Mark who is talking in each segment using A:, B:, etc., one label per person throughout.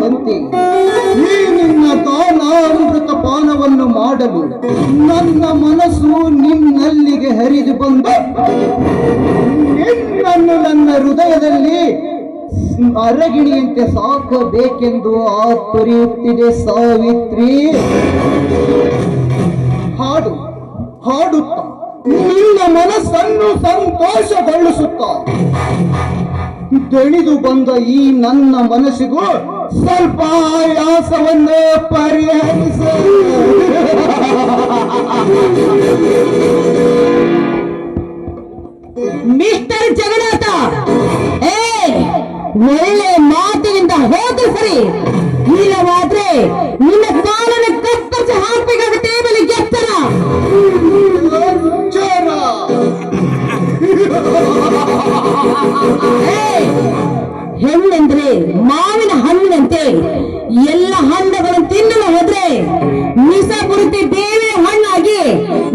A: ಬಂದಂತೆ ಈ ನಿನ್ನ ದಾನಾಮೃತ ಪಾನವನ್ನು ಮಾಡಲು ನನ್ನ ಮನಸ್ಸು ನಿನ್ನಲ್ಲಿಗೆ ಹರಿದು ಬಂದು ನಿನ್ನನ್ನು ನನ್ನ ಹೃದಯದಲ್ಲಿ ಅರಗಿಣಿಯಂತೆ ಸಾಕಬೇಕೆಂದು ಆತುರಿಯುತ್ತಿದೆ ಸಾವಿತ್ರಿ. ಹಾಡು ಹಾಡುತ್ತ ನಿನ್ನ ಮನಸ್ಸನ್ನು ಸಂತೋಷಗೊಳಿಸುತ್ತ ದಣಿದು ಬಂದ ಈ ನನ್ನ ಮನಸ್ಸಿಗೂ ಸ್ವಲ್ಪ ಆಯಾಸವನ್ನು ಪರಿಹರಿಸ.
B: ಮಿಸ್ಟರ್ ಜಗನ್ನಾಥ, ಒಳ್ಳೆ ಮಾತಿನಿಂದ ಹೋದ್ರೆ ಸರಿ, ಇಲ್ಲವಾದ್ರೆ ನಿನ್ನ ಕಾಲನ್ನು ಕತ್ತರಿಸಿ ಹಾಕಬೇಕಾಗುತ್ತೆ. ಬೆಳಿಗ್ಗೆ ಎತ್ತರ ಹೆಣ್ಣೆಂದ್ರೆ ಮಾವಿನ ಹಣ್ಣಿನಂತೆ ಎಲ್ಲ ಹಣ್ಣುಗಳನ್ನು ತಿನ್ನಲು ಹೋದ್ರೆ ನಿಸ ಪುರುತಿ ಬೇರೆ ಹಣ್ಣಾಗಿ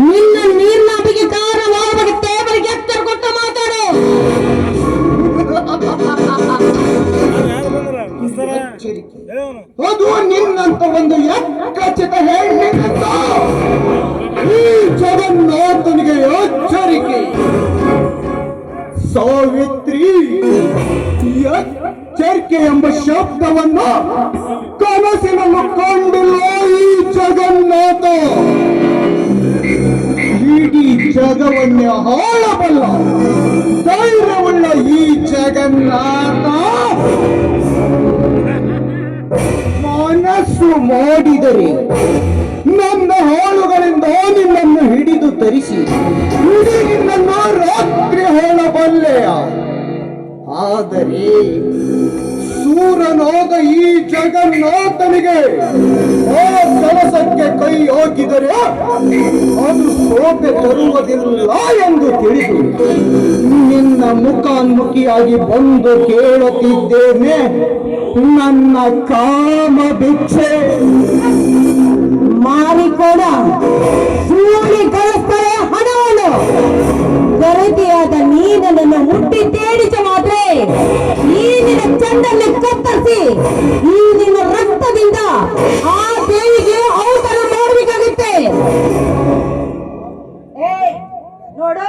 B: ನಿನ್ನ ನೀರ್ನಾಭಿಗೆ ಕಾರಣವಾಗಬೇಕಾಗುತ್ತೆ. ಬೆಳಿಗ್ಗೆ ಎತ್ತರ ಕೊಟ್ಟು ಮಾತಾಡು.
A: ಅದು ನಿನ್ನಂತ ಒಂದು ಖಚಿತ ಹೆಣ್ಣಿನಂತ ಈ ಜಗನ್ನಾಥನಿಗೆ ಎಚ್ಚರಿಕೆ. ಸಾವಿತ್ರಿ, ಎಚ್ಚರಿಕೆ ಎಂಬ ಶಬ್ದವನ್ನು ಕನಸಿನಲ್ಲೂ ಕಂಡಿಲ್ಲ ಈ ಜಗನ್ನಾಥ. ಇಡೀ ಜಗವನ್ನೇ ಆಳಬಲ್ಲ ಧೈರ್ಯವುಳ್ಳ ಈ ಜಗನ್ನಾಥ ಮನಸ್ಸು ಮಾಡಿದರೆ ನನ್ನ ಹಾಳುಗಳಿಂದ ನಿನ್ನನ್ನು ಹಿಡಿದು ತರಿಸಿ ಇಡೀ ನಿನ್ನನ್ನು ರಾತ್ರಿ ಹೇಳಬಲ್ಲೆಯ. ಆದರೆ ಸೂರನಾದ ಈ ಜಗನ್ನಾಥನಿಗೆ ಆ ಕೆಲಸಕ್ಕೆ ಕೈ ಹಾಕಿದರೆ ಅದು ಶೋಭೆ ತರುವುದಿಲ್ಲ ಎಂದು ತಿಳಿದು ನಿನ್ನ ಮುಖಾನ್ಮುಖಿಯಾಗಿ ಬಂದು ಕೇಳುತ್ತಿದ್ದೇನೆ ನನ್ನ ಕಾಮ ಭಿಕ್ಷೆ.
B: ಮಾರಿಕೋಡ ಸೂಳಿ ಕಳಿಸ್ತಾರೆ ಹಣವನ್ನು. ಗರತಿಯಾದ ನೀನನ್ನು ಮುಟ್ಟಿ ತೇಡಿಸ ಮಾತ್ರ ಈ ನಿನ್ನ ಚಂಡನ್ನು ಕತ್ತರಿಸಿ ಈ ನಿನ್ನ ರಕ್ತದಿಂದ ಆ ದೇವಿಗೆ ಔತಣ ಮಾಡಬೇಕಾಗುತ್ತೆ. ನೋಡು,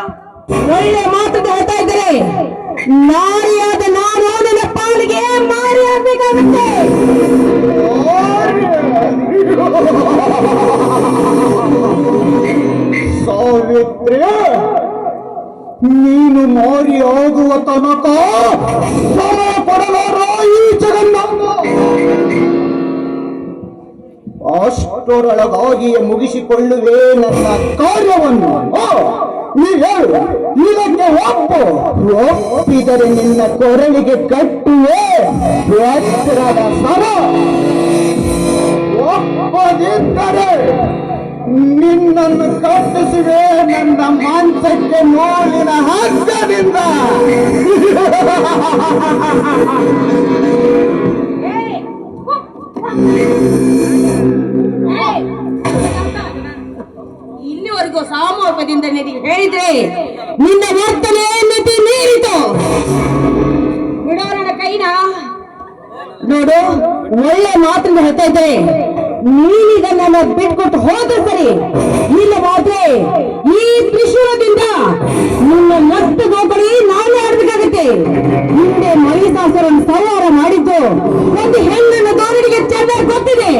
B: ಒಳ್ಳೆ ಮಾತು ಹೇಳ್ತಾ ಇದ್ದಾರೆ. ನಾರಿಯಾದ ನಾನು ನನ್ನ ಪಾಲಿಗೆ ಮಾರಿ ಆಗ್ಬೇಕಾಗುತ್ತೆ.
A: ಸಾವಿತ್ರಿ, ನೀನು ಮಾರಿ ಆಗುವ ತನಕ ಸಮಯ ಕೊಡಲಾರ ಈ ಜಗನ್ನಾಥ. ಅಷ್ಟರೊಳಗಾಗಿಯೇ ಮುಗಿಸಿಕೊಳ್ಳುವೆ ನನ್ನ ಕಾರ್ಯವನ್ನು. ನೀ ಹೇಳು, ಇದಕ್ಕೆ ಒಪ್ಪಿದರೆ ನಿನ್ನ ಕೊರಳಿಗೆ ಕಟ್ಟುವೆ ವಜ್ರದ ಸರ. ಒಪ್ಪದಿದ್ದರೆ ನಿನ್ನನ್ನು ಕಟ್ಟಿಸುವೆ ನನ್ನ ಮಾಂಸಕ್ಕೆ ನೋಲಿನ ಹಗ್ಗದಿಂದ.
B: ಇಲ್ಲಿವರೆಗೂ ಸಾಮೋಪದಿಂದ ಹೇಳಿದ್ರೆ ನಿನ್ನ ವರ್ತನೆ ಮಿತಿ ಮೀರಿತು. ಬಿಡೋಣ ಕೈನ. ನೋಡು, ಒಳ್ಳೆ ಮಾತನ್ನು ಹೇಳ್ತಾ ಇದ್ದಾರೆ. ನೀನೀಗ ನನ್ನ ಬಿಟ್ಕೊಟ್ಟು ಹೋದ್ರೆ ಸರಿ, ಇಲ್ಲವಾದ್ರೆ ಈ ತ್ರಿಶೂಲದಿಂದ ನಿನ್ನ ಮಸ್ತು ಗೋಪಡಿ ನಾನೇ ಆಡ್ಬೇಕಾಗುತ್ತೆ. ಹಿಂದೆ ಮಹಿಷಾಸುರನ್ನು ಸಂಹಾರ ಮಾಡಿದ್ದು ಒಂದು ಹೆಣ್ಣನ್ನು ದೋರಡಿಗೆ ಚೆನ್ನಾಗಿ ಗೊತ್ತಿದೆ.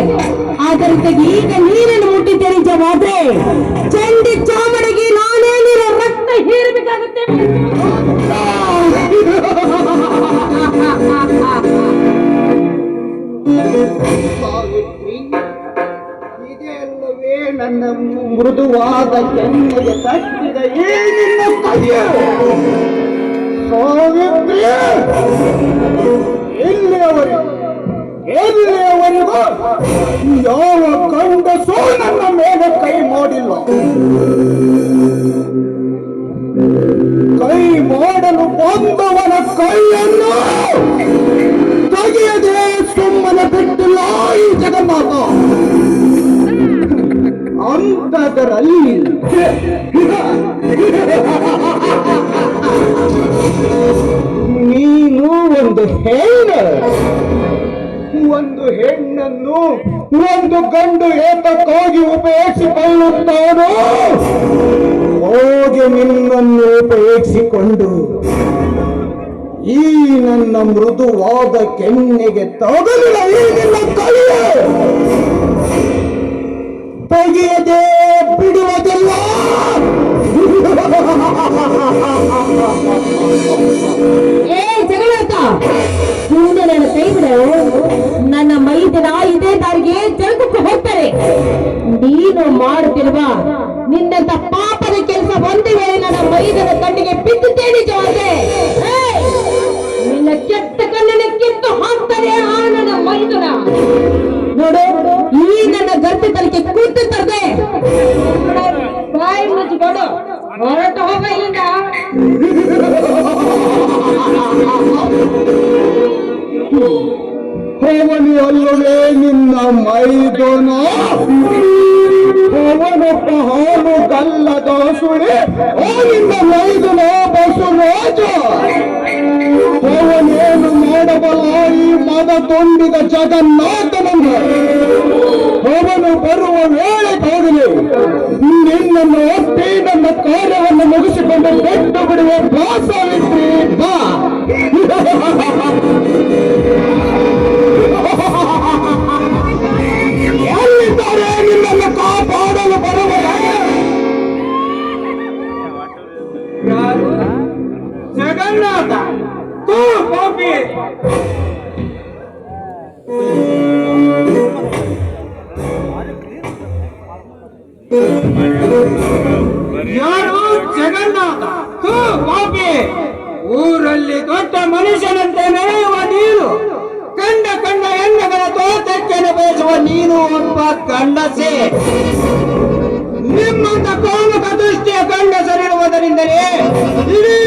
B: ಆದ್ದರಿಂದ ಈಗ ನೀರನ್ನು ಮುಟ್ಟಿ ತೆರಿಜವಾದ್ರೆ ಚಂಡಿ ಚಾಮಡಿಗೆ ನಾನೇ ನೀರ ರಕ್ತ ಹೀರಬೇಕಾಗುತ್ತೆ.
A: ಇದೆಲ್ಲವೇ ನನ್ನ ಮೃದುವಾದ ಕೆನ್ನೆಗೆ ತಟ್ಟಿದ ಏನಿಲ್ಲ ಕೈಯ. ಸಾವಿತ್ರಿ, ಎಲ್ಲಿಯವರೆಗೂ ಯಾವ ಗಂಡಸೂ ನನ್ನ ಮೇಲೆ ಕೈ ಮಾಡಿಲ್ಲ. ಕೈ ಮಾಡಲು ಬಂದವನ ಕೈಯನ್ನು ತೆಗೆಯದೆ ಸುಮ್ಮನೆ ಬಿಟ್ಟಿಲ್ಲ ಈ ಜಗನ್ನಾಥ. ಅಂತದರಲ್ಲಿ ನೀನು ಒಂದು ಹೆಣ್ಣು. ಒಂದು ಹೆಣ್ಣನ್ನು ಒಂದು ಗಂಡು ಏತಕ್ಕಾಗಿ ಉಪೇಕ್ಷಿಕೊಳ್ಳುತ್ತಾನೋ ಹೋಗಿ ನಿನ್ನನ್ನು ಉಪೇಕ್ಷಿಕೊಂಡು ಈ ನನ್ನ ಮೃದುವಾದ ಕೆನ್ನೆಗೆ ತಗಲಿನ ಈ ನಿನ್ನ ಕೈಯೇ ತೆಗೆಯದೆ ಬಿಡುವುದಿಲ್ಲ.
B: ಏ ಜಗಳಾಟ, ಮುಂದೆ ನನ್ನ ಕೈ ಬಿಡು. ನನ್ನ ಮೈದಿನ ಇದೇ ದಾರಿಗೆ ಜರುಗಕ್ಕೆ ಹೋಗ್ತಾರೆ. ನೀನು ಮಾಡುತ್ತಿರುವ ನಿನ್ನಂತ ಪಾಪದ ಕೆಲಸ ಒಂದು ವೇಳೆ ನನ್ನ ಮೈದನ ಕಣ್ಣಿಗೆ ಬಿದ್ದಿದ್ದೇನೆ ಜವಾಬ್ದಾರಿ. ನಿನ್ನ ಕೆಟ್ಟ ಕಣ್ಣನ್ನು ಕಿತ್ತು ಹಾಕ್ತಾರೆ ಆ ನನ್ನ ಮೈದನ. ನೋಡು, ಈ ನನ್ನ ಗರ್ಭತನಕ್ಕೆ ಕೂತು ತರದೆ ಬಾಯಿ ಮುಚ್ಚಿಕೊಡು, ಹೊರಟು ಹೋಗ ಇಲ್ಲಿಂದ.
A: ಅವನು ಅಲ್ಲವೇ ನಿನ್ನ ಮೈದನ, ಅವನೊಬ್ಬ ಹಾಲು ಗಲ್ಲದ ಸುಳಿ, ನಿನ್ನ ಮೈದನ ಬಸವರಾಜ. ಅವನೇನು ಮಾಡಬಲ್ಲ ಈ ಮದ ತುಂಬಿದ ಜಗನ್ನಾಥನನ್ನು. ಅವನು ಬರುವ ವೇಳೆ ಹೋಗಲಿ ನಿನ್ನನ್ನು ಒಪ್ಪಿ ನನ್ನ ಕಾರ್ಯವನ್ನು ಮುಗಿಸಿಕೊಂಡು ಬಿಟ್ಟು ಬಿಡುವ ಭಾಸವಿತ್ರಿ ಬಾ. ಎಲ್ಲಿದ್ದಾರೆ ನಿನ್ನನ್ನು ಕಾಪಾಡಲು ಬರುವವರೇ?
C: ಯಾರು? ಜಗನ್ನಾಥ ತೂ ಪಾಪಿ. ಯಾರು? ಜಗನ್ನಾಥ ತೂ ಪಾಪಿ. ಊರಲ್ಲಿ ದೊಡ್ಡ ಮನುಷ್ಯನಂತೆ ನಡೆಯುವ ನೀನು, ಕಂಡ ಹೆಣ್ಣುಗಳ ತೋಟಕ್ಕೆ ಬಯಸುವ ನೀನು ಒಬ್ಬ ಗಂಡಸೆ. ನಿಮ್ಮಂತ ಕೋಮಕ ದೃಷ್ಟಿಯ ಗಂಡಸರಿರುವುದರಿಂದಲೇ ಇಡೀ